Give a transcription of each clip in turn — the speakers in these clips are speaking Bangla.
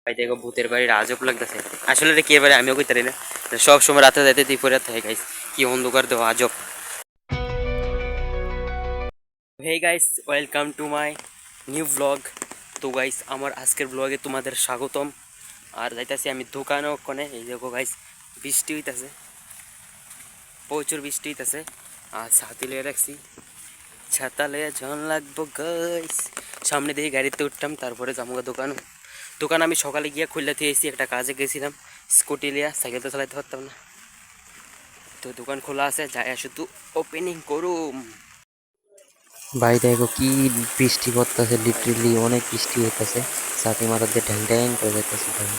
ভাই দেখো ভূতের বাড়ির আজব লাগতেছে। আসলে এটা কে বাড়ি আমিও কইতে পারি না। সব সময় রাতে যাইতে দুপুরে রাতে হয় গাইস, কি অন্ধকার দেওয়া আজব। Hey guys, welcome to my new blog. তো গাইস আমার আজকের ব্লগে তোমাদের স্বাগতম। আর যাইতাছি আমি দোকানে ওখানে, এই দেখো গাইস বৃষ্টি হইতাছে, প্রচুর বৃষ্টি হইতাছে। আর ছাতি লিয়ে রাখছি, ছাতা লিয়ে জন লাগবো গাইস। সামনে দিয়ে গাড়িতে উঠতাম, তারপরে যাবো দোকান। দোকান আমি সকালে গিয়ে খুললে দিয়েছি, একটা কাজে গেছিলাম স্কুটি লিয়া, সাইকেল তো চালাইতে পারতাম না। তো দোকান খোলা আছে, যাই শুধু ওপেনিং করুম। ভাই দেখো কি বৃষ্টি পড়তেছে, লিটারেলি অনেক বৃষ্টি হইতেছে, সাথে মাথা দিয়ে ঢ্যাং ঢ্যাং করে যাইতেছে ভাই।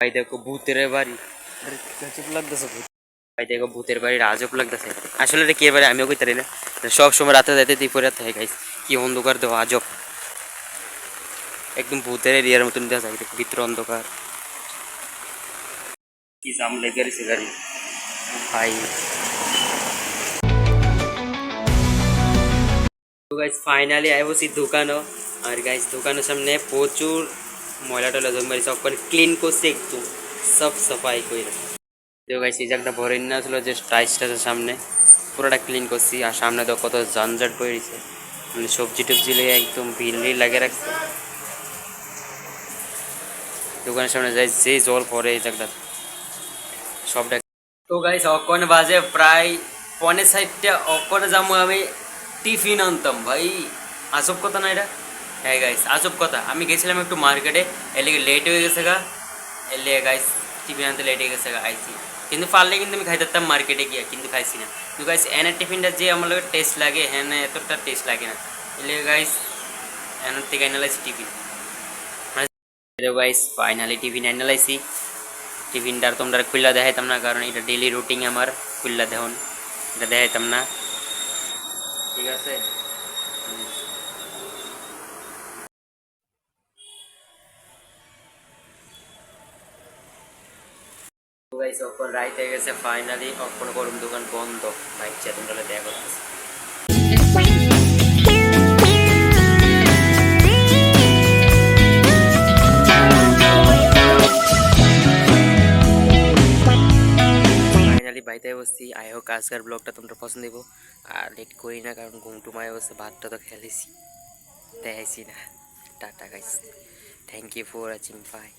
ভাই দেখো ভূতের বাড়ি, আজব লাগতেছে ভূত। ভাই দেখো ভূতের বাড়ির আজব লাগতেছে। আসলে এটা কে বাড়ি আমিও কইতে পারি না। সব সময় রাতে যাইতে দুপুরে রাতে হয় গাইস, কি অন্ধকার দেওয়া আজব। একদম ভূতের এরিয়ার মতন দেখা যায়, ভিতরে অন্ধকার। কি জাম লেগে গেছে গাড়ি ভাই। তো গাইস ফাইনালি আই বসি দোকানও। আর গাইস দোকানের সামনে প্রচুর ময়লা টয়লা জমে সব করে ক্লিন করছে, একটু সব সাফাই করে। তো গাইস এই জায়গাটা ভরে না ছিল, যে টাইসটার সামনে পুরোটা ক্লিন করছি। আর সামনে তো কত ঝঞ্ঝাট পড়েছে, মানে সবজি টবজি লেগে একদম ভিড় লাগে রাখছে দোকানের সামনে। যাই যে জল পড়ে এই জায়গাটা সবটা। তো গাইস অক্ষণে বাজে প্রায় 6:45, অক্ষণে যাবো আমি টিফিন আনতাম ভাই। আসব কথা না এটা। হ্যাঁ গাইস আসব কথা, আমি গেছিলাম একটু মার্কেটে, এর লেগে লেট হয়ে গেছে গা। এর লেগে গাইস টিফিন আনতে লেট হয়ে গেছে গা, আইসি। কিন্তু পারলে কিন্তু আমি খাইতে পারতাম মার্কেটে গিয়ে, কিন্তু খাইছি না। কিন্তু গাইস এনের টিফিনটা যে আমার লোকের টেস্ট লাগে, হ্যাঁ না এতটা টেস্ট লাগে না। এর লেগে গাইস এনের থেকে analysis tiffin. Guys finally tiffin analysis. টিফিনটার তোমরা খুললা দেখাইতাম না, কারণ এটা ডেলি রুটিন আমার, খুললা দেখুন এটা দেখাইতাম না, ঠিক আছে। তো গাইস অক্ষণ রাইত হয়ে গেছে, ফাইনালি অক্ষণ গরম দোকান বন্ধ। বাইক চা তোমরা দেখা করতেছে। ফাইনালি বাইতে বসছি। আই হোক আজকের ব্লগটা তোমরা পছন্দ দেবো। আর লেট করি না, কারণ ঘুম টুমায় বসে ভাতটা তো খেলেছি, দেখাইছি না। Tata guys, thank you for watching, by.